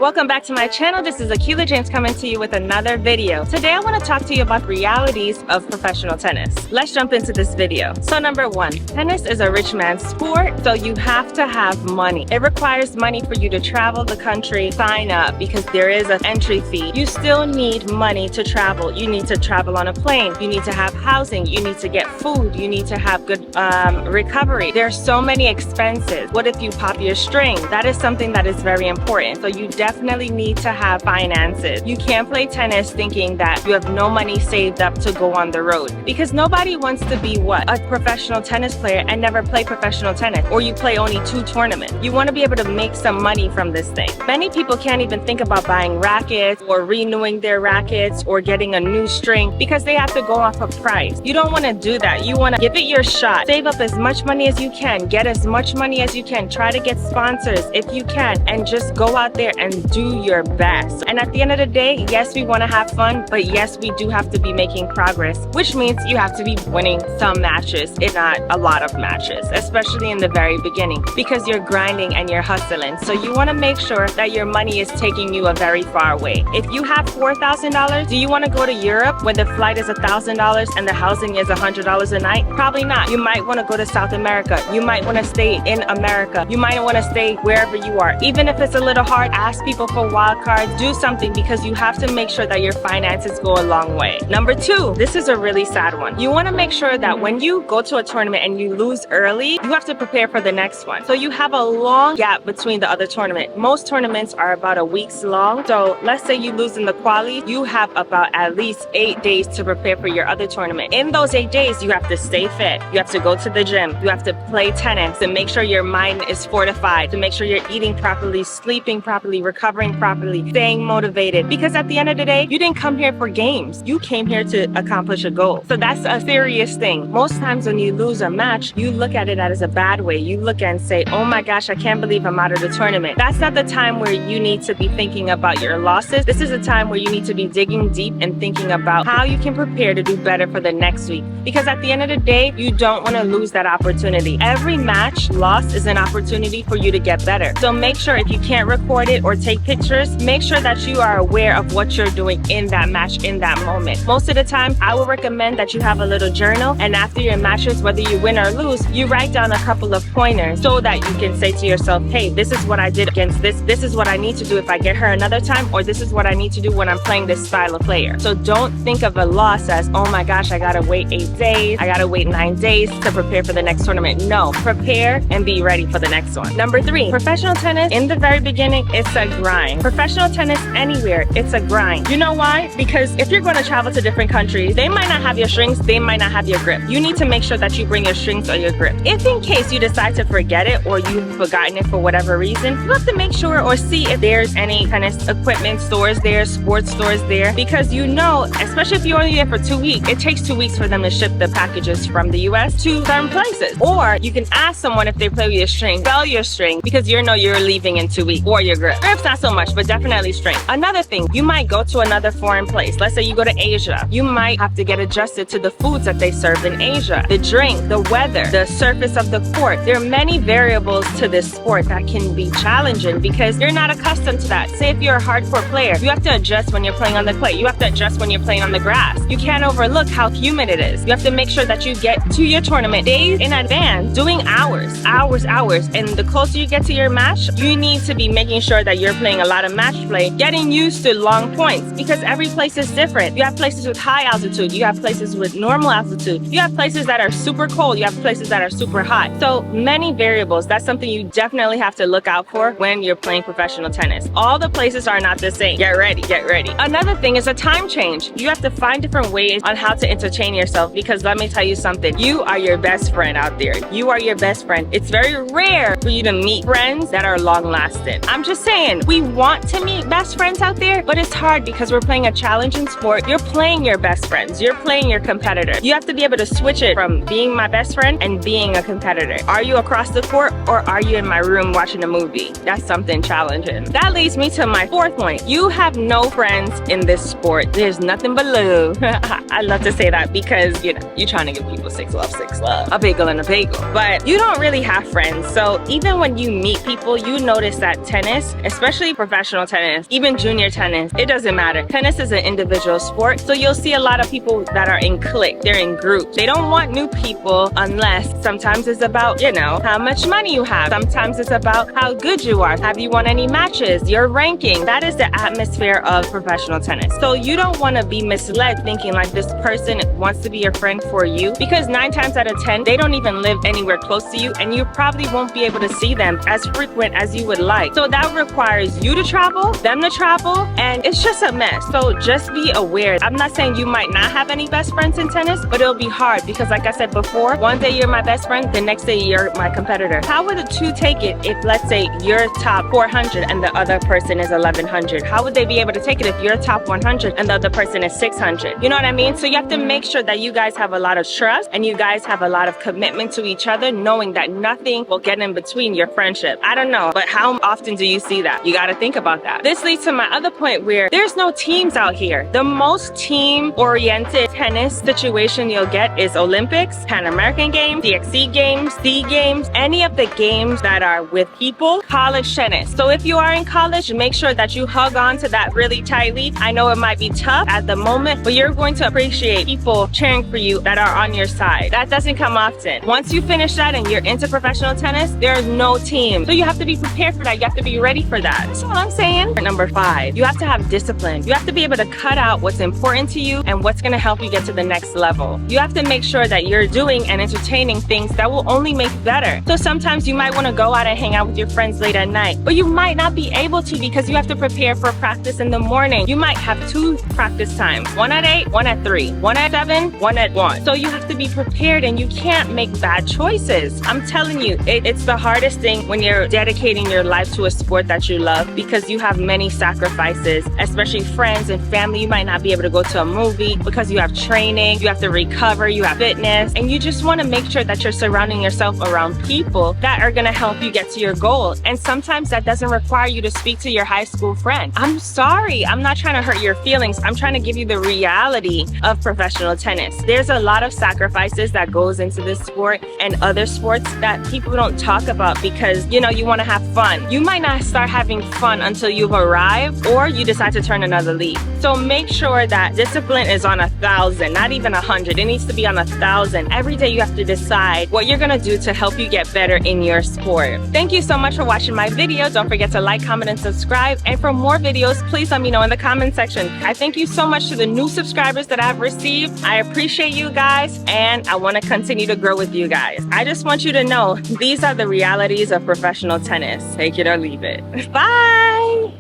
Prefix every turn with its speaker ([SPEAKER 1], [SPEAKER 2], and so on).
[SPEAKER 1] Welcome back to my channel. This is Akila James coming to you with another video. Today I want to talk to you about the realities of professional tennis. Let's jump into this video. So number one, tennis is a rich man's sport, so you have to have money. It requires money for you to travel the country, sign up, because there is an entry fee. You still need money to travel. You need to travel on a plane. You need to have housing. You need to get food. You need to have good recovery. There are so many expenses. What if you pop your string? That is something that is very important. So you definitely need to have finances. You can't play tennis thinking that you have no money saved up to go on the road, because nobody wants to be a professional tennis player and never play professional tennis, or you play only 2 tournaments. You want to be able to make some money from this thing. Many people can't even think about buying rackets or renewing their rackets or getting a new string because they have to go off of price. You don't want to do that. You want to give it your shot. Save up as much money as you can. Get as much money as you can. Try to get sponsors if you can, and just go out there and do your best. And at the end of the day, yes, we want to have fun, but yes, we do have to be making progress, which means you have to be winning some matches, if not a lot of matches, especially in the very beginning, because you're grinding and you're hustling. So you want to make sure that your money is taking you a very far way. If you have $4,000, do you want to go to Europe when the flight is $1,000 and the housing is $100 a night? Probably not. You might want to go to South America. You might want to stay in America. You might want to stay wherever you are. Even if it's a little hard, ask people for wild cards. Do something, because you have to make sure that your finances go a long way. Number 2, this is a really sad one. You want to make sure that when you go to a tournament and you lose early, you have to prepare for the next one. So you have a long gap between the other tournament. Most tournaments are about a week's long. So let's say you lose in the quali, you have about at least 8 days to prepare for your other tournament. In those 8 days, you have to stay fit. You have to go to the gym. You have to play tennis and make sure your mind is fortified, to make sure you're eating properly, sleeping properly, recovering properly, staying motivated, because at the end of the day, you didn't come here for games. You came here to accomplish a goal. So that's a serious thing. Most times when you lose a match, you look at it as a bad way. You look and say, oh my gosh, I can't believe I'm out of the tournament. That's not the time where you need to be thinking about your losses. This is a time where you need to be digging deep and thinking about how you can prepare to do better for the next week, because at the end of the day, you don't want to lose that opportunity. Every match lost is an opportunity for you to get better. So make sure, if you can't record it or take pictures, make sure that you are aware of what you're doing in that match, in that moment. Most of the time, I would recommend that you have a little journal, and after your matches, whether you win or lose, you write down a couple of pointers so that you can say to yourself, hey, this is what I did against this is what I need to do if I get her another time, or this is what I need to do when I'm playing this style of player. So don't think of a loss as, oh my gosh, I gotta wait 8 days, I gotta wait 9 days to prepare for the next tournament. No, prepare and be ready for the next one. Number 3, professional tennis, in the very beginning, it's a grind. Professional tennis anywhere, it's a grind. You know why? Because if you're going to travel to different countries, they might not have your strings, they might not have your grip. You need to make sure that you bring your strings or your grip. If in case you decide to forget it, or you've forgotten it for whatever reason, you have to make sure or see if there's any tennis equipment stores there, sports stores there, because you know, especially if you're only there for 2 weeks, it takes 2 weeks for them to ship the packages from the US to certain places. Or you can ask someone if they play with your string, sell your string, because you know you're leaving in 2 weeks, or your grip. Grip's not so much, but definitely string. Another thing, you might go to another foreign place. Let's say you go to Asia. You might have to get adjusted to the foods that they serve in Asia, the drink, the weather, the surface of the court. There are many variables to this sport that can be challenging because you're not accustomed to that. Say if you're a hardcore player, you have to adjust when you're playing on the clay. You have to adjust when you're playing on the grass. You can't overlook how humid it is. You have to make sure that you get to your tournament days in advance, doing hours. And the closer you get to your match, you need to be making sure that you're playing a lot of match play, getting used to long points, because every place is different. You have places with high altitude, you have places with normal altitude, you have places that are super cold, you have places that are super hot. So many variables. That's something you definitely have to look out for when you're playing professional tennis. All the places are not the same. Get ready, get ready. Another thing is a time change. You have to find different ways on how to entertain yourself, because let me tell you something, you are your best friend out there. You are your best friend. It's very rare for you to meet friends that are long lasting. I'm just saying, we want to meet best friends out there, but it's hard because we're playing a challenging sport. You're playing your best friends. You're playing your competitor. You have to be able to switch it from being my best friend and being a competitor. Are you across the court, or are you in my room watching a movie? That's something challenging. That leads me to my 4th point. You have no friends in this sport. There's nothing but love. I love to say that because, you know, you're trying to give people 6 love, 6 love. A bagel and a bagel. But you don't really have friends. So even when you meet people, you notice that tennis, especially especially professional tennis, even junior tennis. It doesn't matter. Tennis is an individual sport, so you'll see a lot of people that are in cliques. They're in groups. They don't want new people unless sometimes it's about, you know, how much money you have. Sometimes it's about how good you are. Have you won any matches? Your ranking. That is the atmosphere of professional tennis. So you don't want to be misled thinking like this person wants to be your friend for you, because 9 times out of 10, they don't even live anywhere close to you, and you probably won't be able to see them as frequent as you would like. So that requires you to travel, them to travel, and it's just a mess. So just be aware. I'm not saying you might not have any best friends in tennis, but it'll be hard because like I said before, one day you're my best friend, the next day you're my competitor. How would the two take it if, let's say, you're top 400 and the other person is 1100? How would they be able to take it if you're top 100 and the other person is 600? You know what I mean? So you have to make sure that you guys have a lot of trust and you guys have a lot of commitment to each other, knowing that nothing will get in between your friendship. I don't know, but how often do you see that? You got to think about that. This leads to my other point where there's no teams out here. The most team-oriented tennis situation you'll get is Olympics, Pan American Games, DXC Games, C Games, any of the games that are with people, college tennis. So if you are in college, make sure that you hug on to that really tightly. I know it might be tough at the moment, but you're going to appreciate people cheering for you that are on your side. That doesn't come often. Once you finish that and you're into professional tennis, there's no team. So you have to be prepared for that. You have to be ready for that. That's all I'm saying. Number 5, you have to have discipline. You have to be able to cut out what's important to you and what's going to help you get to the next level. You have to make sure that you're doing and entertaining things that will only make you better. So sometimes you might want to go out and hang out with your friends late at night, but you might not be able to because you have to prepare for practice in the morning. You might have 2 practice times, one at 8, one at 3, one at 7, one at 1. So you have to be prepared and you can't make bad choices. I'm telling you, it's the hardest thing when you're dedicating your life to a sport that you love, because you have many sacrifices, especially friends and family. You might not be able to go to a movie because you have training, you have to recover, you have fitness, and you just want to make sure that you're surrounding yourself around people that are going to help you get to your goal. And sometimes that doesn't require you to speak to your high school friend. I'm sorry, I'm not trying to hurt your feelings. I'm trying to give you the reality of professional tennis. There's a lot of sacrifices that goes into this sport and other sports that people don't talk about because, you know, you want to have fun. You might not start having fun until you've arrived or you decide to turn another leaf. So make sure that discipline is on 1,000, not even 100. It needs to be on 1,000. Every day you have to decide what you're going to do to help you get better in your sport. Thank you so much for watching my video. Don't forget to like, comment, and subscribe. And for more videos, please let me know in the comment section. I thank you so much to the new subscribers that I've received. I appreciate you guys, and I want to continue to grow with you guys. I just want you to know these are the realities of professional tennis. Take it or leave it. Bye!